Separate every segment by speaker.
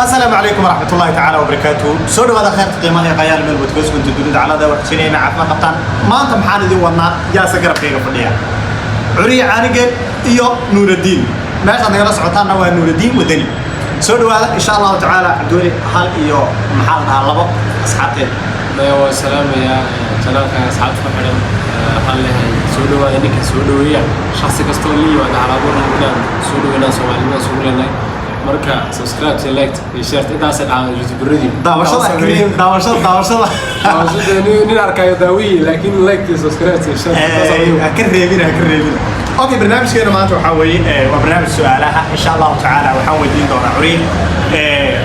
Speaker 1: السلام عليكم ورحمة الله تعالى وبركاته. سوري هذا خير قيمة يا قيال من البودكاست كنت تدرد على ذا وحسينين عفنا قطان ما أنت محال ذي ونا يا سكر فيك فديا. عري عانقل إيو نور الدين. ما شاء الله سعطانا هو نور الدين ودني. سوري هذا إن شاء الله تعالى دوري حال إيو محل على لبق أصحابين.
Speaker 2: والسلام يا سلام أصحاب فحرم حالها سودو إنك سودوية شخص كستولي وأنا على بورنا ولا سودو ناس وعلمنا سودو مركا سبسكرايب سيلكت شيرت إذا سد على يوتيوب ريدي
Speaker 1: داورشة
Speaker 2: نركا يداوي لكن لايك سبسكرايب شيرت
Speaker 1: أكرر أوكي برنامج كنا ما تحوي وبرنامج سؤالها إن شاء الله تعالى وحوي دين دور عرين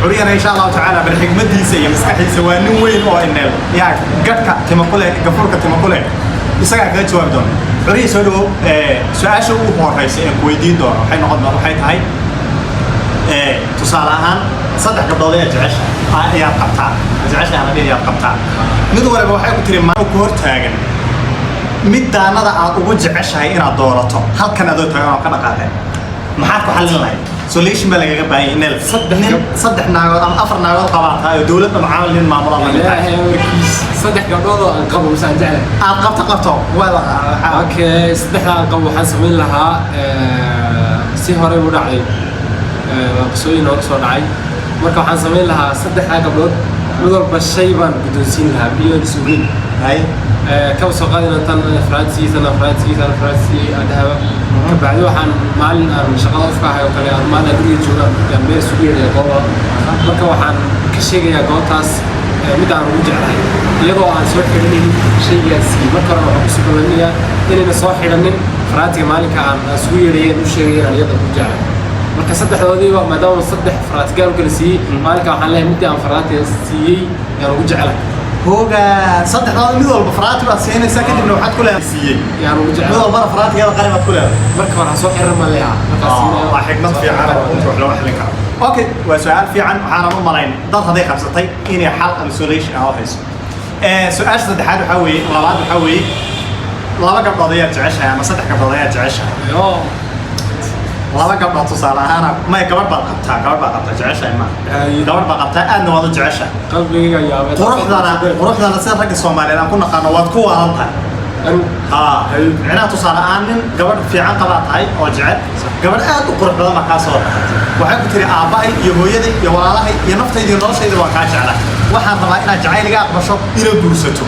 Speaker 1: عرينا إن شاء الله تعالى بالحكمة دي سيا مسكحي سواء نوين أو إنه يعني قدك تمقله قفورك تمقله يسقى كذا جواب دون عري سؤاله سؤال شو هو رئيس كويدين دور حين نقدنا وحيد هاي تصالحان صدق قبضة جعش يا قبطان جعش أنا بيه يا قبطان ندور بوحي كتير ما كور تاجن مد أنا ذا أقول جعش هاي أنا دورته هل كان هذا تاجن كنا قاعدين ما حد كحل لنا سوليش بلغ باين نل صدق ناقود أم أفر ناقود قبض هاي دولة معاملين مع مرة
Speaker 2: صدق قبضة قبل مساعدة
Speaker 1: قبطه ولا
Speaker 2: أوكي صدق قبل حسبين لها سهرة وداعي قصوين أقصد عاي مركب عن زمان لها صدق حاجة بلود نقدر بالشيبان بدون سين لها بيون سوين
Speaker 1: هاي
Speaker 2: كم سقاينا تن فرنسي أدها كبعدوا عن مال شغال فيها وكلا ما ندري جونا جنبي سوين يا قوة مركب عن كشيء يا قوتاس مدة رجع هاي يضع عن سوق كلني شيء يسي مركب عن سوق كلني إني نصاحي لمن فرنسي مالك عن سويرين وشيء يعني يضع رجع marka saddexdoodii ba maadaama saddex faraad gaar u kala siiyay maalinka waxaan leeyahay mid aan faraad siiyay yaan ugu jecelahay
Speaker 1: hooga saddexdoodii mid walba faraad baad siinaysaa kadibna waxaad ku leedahay siiyay
Speaker 2: yaan ugu jecelahay
Speaker 1: mid walba faraadkeeda qaribaad ku leedahay
Speaker 2: marka waxaan soo xiran ma leeyahay
Speaker 1: waa xigmad fiican oo wax loo xalin karo okay waa su'aal fiican waxaan u malayn dad haday qabsatay inay xal ama solution ah hayso su'aasha saddexaad waxa weeye labaad waxa weeye laba gabdhood ayaa jeceshahay ama saddex gabdhood ayaa jeceshahay laba gabdhood tusaale ahaan ma gabadh baad qabtaa jeceshahay ma gabadh baad qabtaa aadna waad u jeceshahay
Speaker 2: qalbigayga yaabay
Speaker 1: quruxdana sida ragga Soomaaliyeed aan ku naqaano waad ku waalan tahay macnaha tusaale ahaan nin gabadh fiican qabaa tahay oo jecel gabadh aad u qurux badan ma kaa soo waxay ku tiri aabahay iyo hooyaday iyo walaalahay iyo naftayda iyo noloshayda waa kaa jeclaa waxaan rabaa inaad jacayliga aqbasho inaad guursato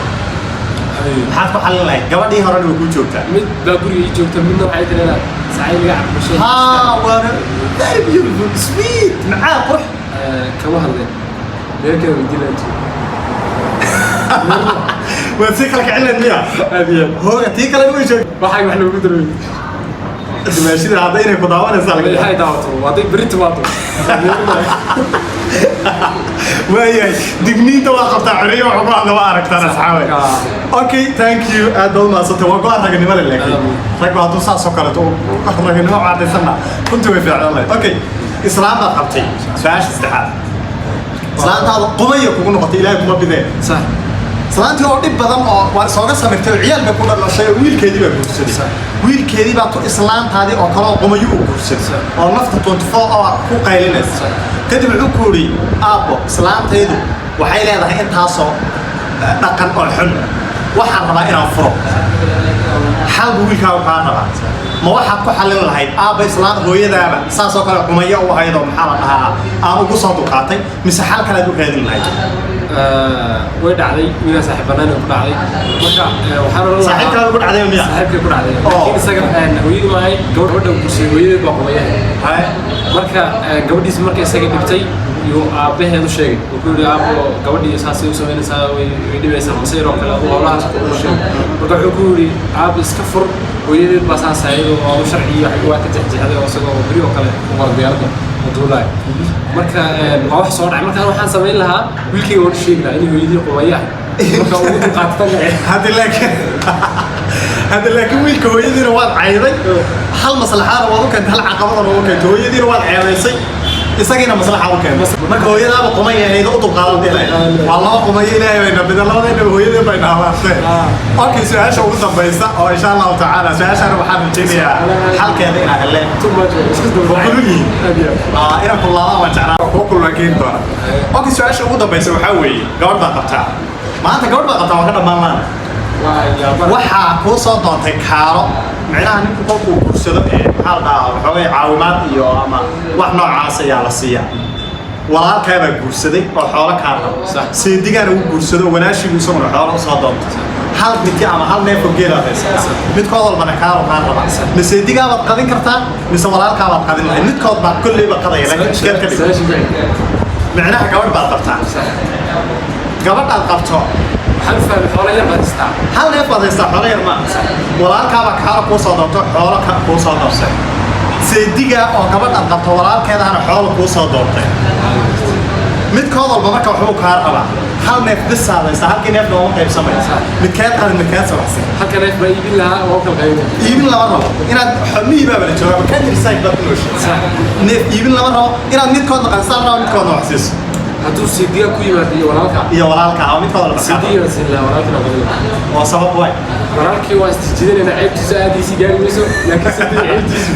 Speaker 1: maxaad ku xalin lahayd gabadhii horena way ku joogtaa
Speaker 2: mid baa guriga joogta midna waxay tiraa سعيد قاعد بشوف
Speaker 1: وانا very beautiful sweet معاه قرح
Speaker 2: كم هذا ليه كده بدي له
Speaker 1: وتيك لك علة مياه
Speaker 2: هذه
Speaker 1: هو تيك لك وين شو
Speaker 2: واحد احنا بقدر
Speaker 1: ماشي ده هذا ينك ضاونا سالك
Speaker 2: هاي دعوته وهذا بريت واطو
Speaker 1: وياي دقنين تواقف تعريه وحبا نوارك ترى صحابي اوكي ثانك يو ادول ما صرت وقال رجل نمر لك رجل هذا صار سكرت رجل نوع بعد سنه كنت في الله اوكي اسلام قبتي فاش استحال اسلام هذا قويه كون نقطه الهي كما بده
Speaker 2: صح
Speaker 1: سلامتي oo dib badan oo soo samirtay ciyaal ba ku dhalashay wiilkeedii ba guursaday wiilkeedii ba ku islaantaadii oo kala qomayo u guursaday oo nafta 24 hour ku qaylinaysa kadib wuxuu ku yiri aabo islaantaydu waxay leedahay intaasoo dhaqan oo xun waxaan rabaa inaan furo xal wiilkaaga ka rabaa ma waxaad ku xalin lahayd aaba islaan hooyadaaba saasoo kale qomayo u haydo maxaa la dhahaa aan ugu soo duqaatay mise xal kale u raadin lahayd
Speaker 2: way dhacday wiil saaxiibana ku dhacday marka waxaan oran lahaa
Speaker 1: saaxiibka ku dhacday miya
Speaker 2: saaxiibka ku dhacday laakiin isaga hooyadii maahay gabadha ku sii hooyadii baa qomayahay marka gabadhiisa markay isaga dhibtay iyo aabaheed u sheegay oo ku yiri aabo gabadhii saasay u sameynaysaa way dhibaysaa masayr oo kale oo hawlahaas ku sheegay marka wuxuu ku yiri aab iska fur hooyadii baa saasay oo sharci wax waa ka jexjeexday oo isagoo bari oo kale u wardiyada ودولاي مركا واحد صار عمل كانوا حان سمين لها ويلكي ورشيك لا إنه يدي قوية مركا ودي قاطع
Speaker 1: هذا لكن ويلكي هو يدي رواد عيري حل مصلحة رواد كان هل عقبة رواد كان هو يدي رواد عيري isagina maslaxa u keenay marka hooyadaaba qumay ahayd u dulqaadan ilaahay waa laba qumay ilaahay bayna bidalada hooyada bayna hawaastay okay su'aasha ugu dambaysa oo insha Allah ta'ala su'aashan waxaan rajaynayaa halkeeda inaan heleen kulliin ina kullada ma jeclaa oo kullu keen doona okay su'aasha ugu dambaysa waxa weeye gabadh baa qabtaa maanta gabadh baa qabtaa waa ka dhamaan waxaa kuu soo doontay kaaro micnaha ninku qofku guursado maxaa la dhahaa waxoogay caawimaad iyo ama wax noocaas ayaa la siiyaa walaalkaabaa guursaday oo xoolo kaa rabo seedigaana uu guursado walaashigu isaguna xoolo usoo doontay hal miti ama hal neefoo geelaad haysataa midkood walbana kaaro kaa raba ma seedigaabaad qadin kartaa mise walaalkaabaad qadin lahay midkood baa kolleyba qadaya laakiin iskeed ka dhig micnaha gabadh baad qabtaa gabadhaad qabto
Speaker 2: hal
Speaker 1: neef baad haystaa xoolo yar maa walaalkaabaa kaaro kuu soo doonto xoolo kuu soo doontay seediga oo gabadhaad qabto walaalkeedahana xoolo kuu soo doontay midkood walba marka waxbuu kaa rabaa hal neef bisaad haystaa halkii neef looma qaybsamaysa midkeed qalin midkeed sabaxsan
Speaker 2: halka neef baa iibin lahaa oo kala qaybin
Speaker 1: iibin lama rabo inaad xubnihii baaba la joogaa makaantir sayd baad kunoosha neef iibin lama rabo inaad midkoodna qansaan rabo midkoodna wax siiso
Speaker 2: hadduu seediga ku yimaado iyo walaalka
Speaker 1: ama midkooda la
Speaker 2: seediga siin lahaa walaalkana qadin
Speaker 1: waa sabab waay
Speaker 2: walaalkii waa istijidinayna ceebtiisa aadiisi gaari mayso laakiin seediga ceebtiisu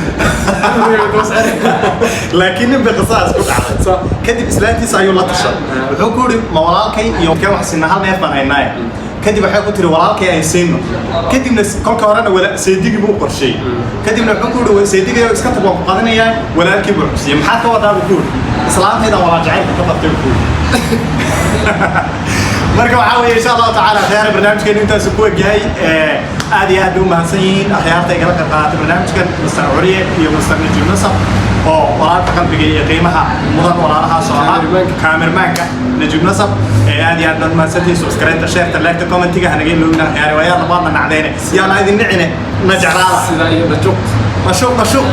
Speaker 1: laakiin nin bay qisaas ku dhacday kadib islaantiisa ayuu la tashay wuxuu ku yidhi ma walaalkay iyo kee wax sinna hal neef baan haynaaye kadib waxay ku tiri walaalkay ay siino kadibna kolka horena seedigii buu qorsheeyey kadibna wuxuu ku yidhi seedigii iska tag waan ku qadinayaa walaalkii buu xusiyey maxaad ka wadaa buu ku yidhi islaantayda walaa jacaylka ka qabtay buu ku yidhi marka waxaa weeye insha Allah ta'ala khayr barnaamijkeena intaas ku wajhay aad iyo aad u mahadsan yihiin akhyaarta igala qayb qaadatay barnaamijkan Mr. Uriye iyo Mr. Najib Nasab oo walaalka qalbiga iyo qiimaha mudan walaalaha soo ahaa kaamirmaanka Najib Nasab aad iyo aad mahadsantihiin subscribe share like comment-iga hanaga ilowna khayr waayana baadna nacdeene yaa la idin nicine najaraada
Speaker 2: sida iyo
Speaker 1: mashuq